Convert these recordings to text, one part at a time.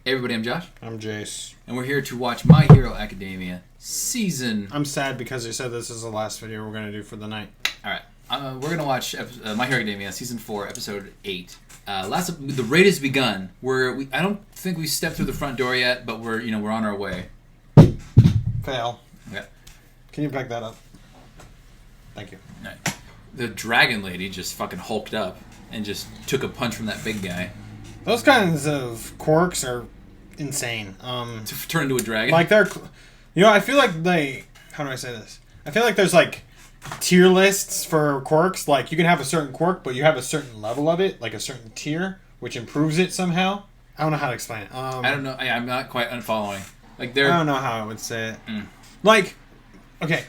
Hey everybody, I'm Josh. I'm Jace. And we're here to watch My Hero Academia Season... I'm sad because you said this is the last video we're going to do for the night. Alright, we're going to watch My Hero Academia Season 4, Episode 8. The raid has begun. I don't think we stepped through the front door yet, but we're on our way. Fail. Okay. Can you back that up? Thank you. Right. The dragon lady just fucking hulked up and just took a punch from that big guy. Those kinds of quirks are insane. To turn into a dragon? Like they're... I feel like they... How do I say this? I feel like there's like tier lists for quirks. Like you can have a certain quirk, but you have a certain level of it, like a certain tier, which improves it somehow. I don't know how to explain it. I don't know. I'm not quite unfollowing. I don't know how I would say it. Like, okay.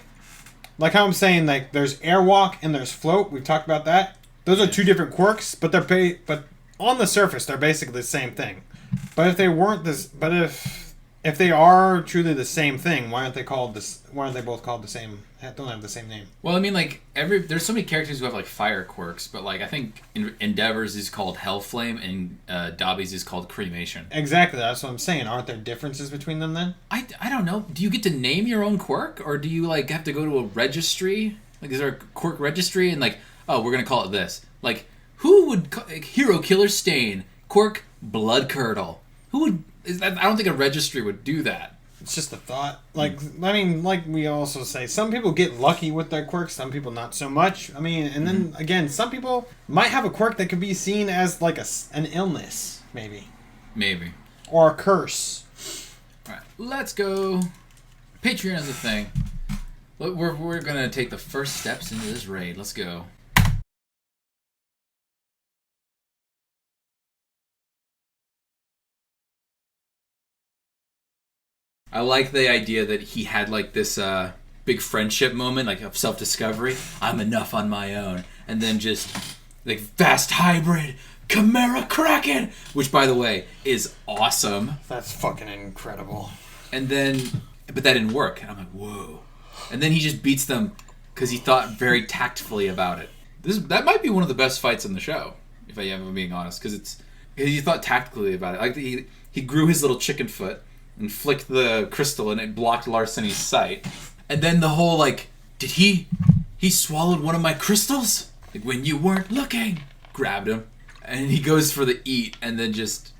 Like how I'm saying, like there's airwalk and there's float. We've talked about that. Those are two different quirks, but but on the surface they're basically the same thing. But if they weren't this, but if they are truly the same thing, why aren't they both called the same? Don't have the same name. Well, I mean, like there's so many characters who have like fire quirks, but like I think Endeavor's is called Hellflame and Dobby's is called Cremation. Exactly, that's what I'm saying. Aren't there differences between them then? I don't know. Do you get to name your own quirk, or do you like have to go to a registry? Like, is there a quirk registry and like, oh, we're gonna call it this? Like, who would Hero Killer Stain quirk Blood Curdle? Who would? I don't think a registry would do that. It's just a thought. Like, I mean, like we also say, some people get lucky with their quirks, some people not so much. I mean, and then again, some people might have a quirk that could be seen as like an illness, maybe. Maybe. Or a curse. All right, let's go. Patreon is a thing. We're gonna take the first steps into this raid. Let's go. I like the idea that he had like this big friendship moment, like of self-discovery. I'm enough on my own. And then just like fast hybrid Chimera Kraken, which by the way is awesome. That's fucking incredible. And then, but that didn't work. And I'm like, whoa. And then he just beats them because he thought very tactfully about it. That might be one of the best fights in the show, if I am being honest, because he thought tactically about it. Like he grew his little chicken foot and flicked the crystal and it blocked Larceny's sight. And then the whole like, did he swallowed one of my crystals? Like when you weren't looking. Grabbed him. And he goes for the eat and then just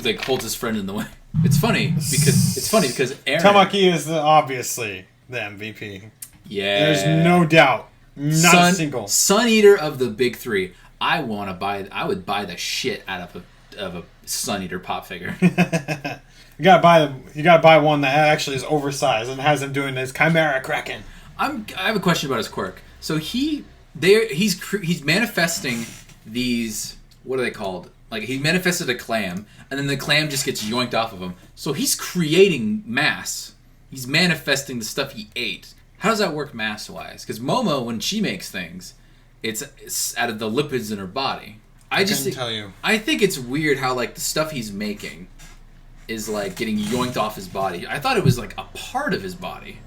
like holds his friend in the way. It's funny because Aaron... Tamaki is obviously the MVP. Yeah. There's no doubt. Not a single. Suneater of the big three. I would buy the shit out of a Suneater pop figure. You gotta buy one that actually is oversized and has him doing this Chimera Kraken. I have a question about his quirk. So he's manifesting these, what are they called? Like he manifested a clam, and then the clam just gets yoinked off of him. So he's creating mass. He's manifesting the stuff he ate. How does that work mass-wise? Because Momo, when she makes things, it's out of the lipids in her body. I couldn't tell you. I think it's weird how like the stuff he's making is like getting yoinked off his body. I thought it was like a part of his body.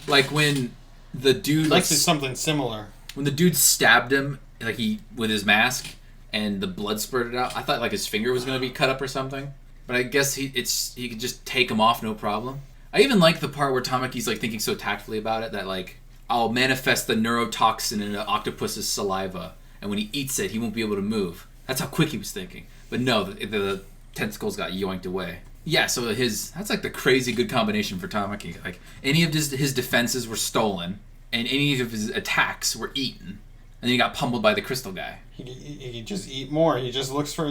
Like when the dude like something similar. When the dude stabbed him like with his mask and the blood spurted out, I thought like his finger was going to be cut up or something. But I guess he could just take him off no problem. I even like the part where Tamaki's like thinking so tactfully about it that like I'll manifest the neurotoxin in an octopus's saliva and when he eats it he won't be able to move. That's how quick he was thinking. But no, the tentacles got yoinked away. Yeah, so that's like the crazy good combination for Tamaki. Like any of his defenses were stolen, and any of his attacks were eaten, and then he got pummeled by the crystal guy. He just eat more. He just looks for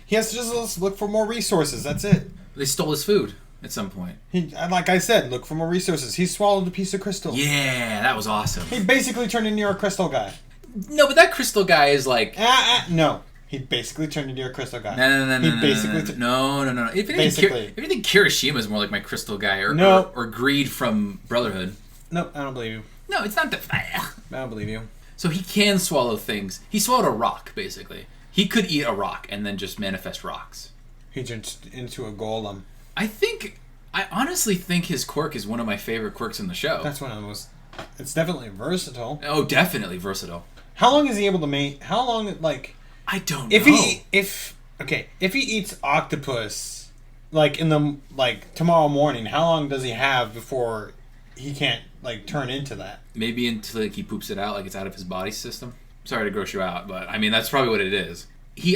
he has to just look for more resources. That's it. They stole his food at some point. Like I said, look for more resources. He swallowed a piece of crystal. Yeah, that was awesome. He basically turned into a crystal guy. No, but that crystal guy is like no. He basically turned into a crystal guy. No. No. If anything, Kirishima's more like my crystal guy, or Greed from Brotherhood. Nope, I don't believe you. No, it's not that. I don't believe you. So he can swallow things. He swallowed a rock, basically. He could eat a rock and then just manifest rocks. He turned into a golem. I honestly think his quirk is one of my favorite quirks in the show. That's one of the most... It's definitely versatile. Oh, definitely versatile. How long is he able to make... How long, like... I don't know. If he eats octopus, like in the tomorrow morning, how long does he have before he can't like turn into that? Maybe until like he poops it out, like it's out of his body system. Sorry to gross you out, but I mean that's probably what it is.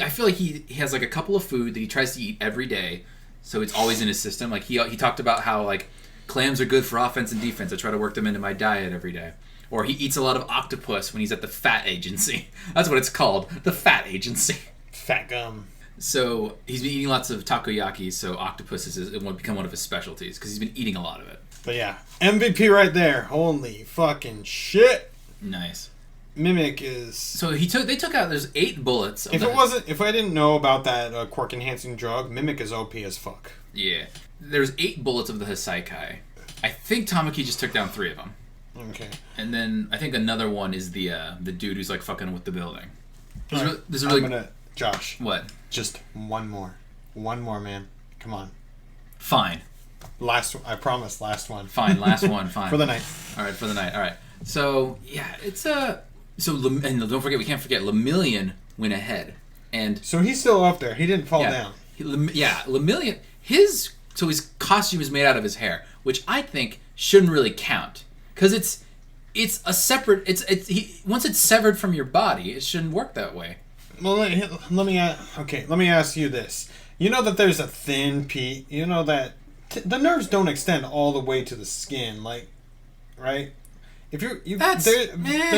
I feel like he has like a couple of food that he tries to eat every day, so it's always in his system. Like he talked about how like clams are good for offense and defense. I try to work them into my diet every day. Or he eats a lot of octopus when he's at the fat agency. That's what it's called, the fat agency. Fat gum. So he's been eating lots of takoyaki, so octopus it will become one of his specialties because he's been eating a lot of it. But yeah, MVP right there. Holy fucking shit. Nice. Mimic is. So they took out. There's 8 bullets. If I didn't know about that quirk enhancing drug, Mimic is OP as fuck. Yeah. There's 8 bullets of the Hisaikai. I think Tamaki just took down 3 of them. Okay. And then I think another one is the dude who's like fucking with the building. Josh. What? Just one more. One more, man. Come on. Fine. I promise, last one. Fine, last one, fine. For the night. All right, for the night. All right. So, yeah, it's and don't forget, we can't forget, Lemillion went ahead. And so he's still up there. He didn't fall down. Lemillion, his costume is made out of his hair, which I think shouldn't really count. Because it's a separate, once it's severed from your body, it shouldn't work that way. Well, let me ask you this. You know that there's a thin piece. You know that the nerves don't extend all the way to the skin, like, right? If there's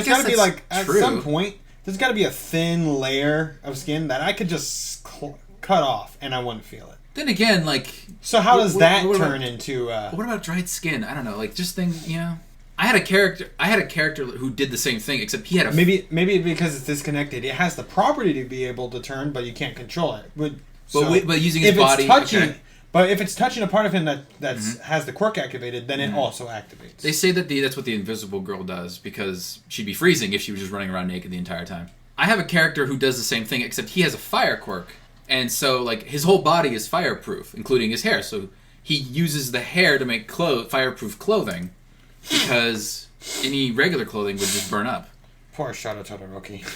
got to be like at some point there's got to be a thin layer of skin that I could just cut off and I wouldn't feel it. Then again, like, so how does that turn into? What about dried skin? I don't know, like just things, you know. I had a character who did the same thing, except he had a maybe because it's disconnected. It has the property to be able to turn, but you can't control it. But using his body, but if it's touching a part of him that has the quirk activated, then it also activates. They say that that's what the Invisible Girl does because she'd be freezing if she was just running around naked the entire time. I have a character who does the same thing, except he has a fire quirk, and so like his whole body is fireproof, including his hair. So he uses the hair to make fireproof clothing. Because any regular clothing would just burn up. Poor Shadow Todoroki.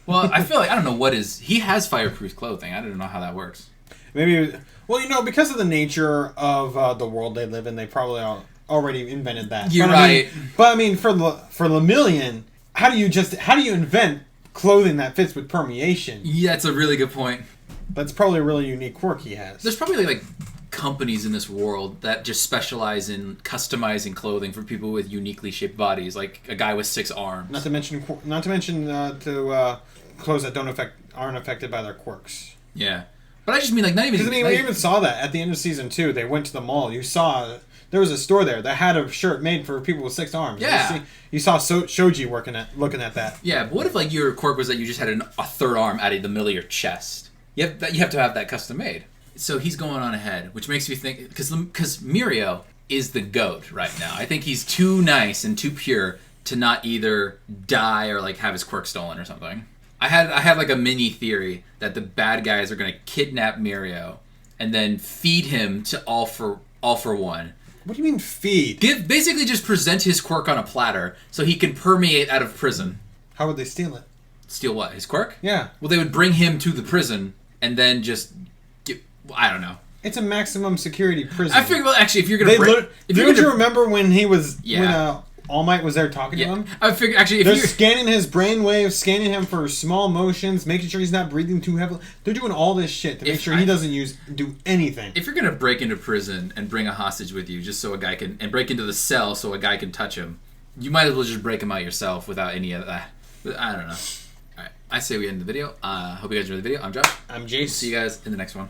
Well, I feel like, I don't know what is... He has fireproof clothing. I don't know how that works. Maybe... Well, you know, because of the nature of the world they live in, they probably already invented that. You're right. I mean, for Lemillion, how do you invent clothing that fits with permeation? Yeah, that's a really good point. That's probably a really unique quirk he has. There's probably like companies in this world that just specialize in customizing clothing for people with uniquely shaped bodies, like a guy with 6 arms. Not to mention clothes that aren't affected by their quirks. Yeah, but I just mean like not even. Because we even saw that at the end of season 2. They went to the mall. You saw there was a store there that had a shirt made for people with 6 arms. Yeah, you saw Shoji looking at that. Yeah, but what if like your quirk was that you just had a 3rd arm out of the middle of your chest? You have to have that custom made. So he's going on ahead, which makes me think... Because Mirio is the GOAT right now. I think he's too nice and too pure to not either die or like have his quirk stolen or something. I had like a mini theory that the bad guys are going to kidnap Mirio and then feed him to All for One. What do you mean feed? Basically just present his quirk on a platter so he can permeate out of prison. How would they steal it? Steal what? His quirk? Yeah. Well, they would bring him to the prison and then just... I don't know. It's a maximum security prison. I figure, well, actually, if you're gonna don't you remember when he was when All Might was there talking to him? I figure actually, if they're scanning his brainwaves, scanning him for small motions, making sure he's not breathing too heavily. They're doing all this shit to make sure he doesn't do anything. If you're gonna break into prison and bring a hostage with you, just so a guy can, and break into the cell so a guy can touch him, you might as well just break him out yourself without any of that. But I don't know. All right, I say we end the video. Hope you guys enjoyed the video. I'm Josh. I'm Jace. See you guys in the next one.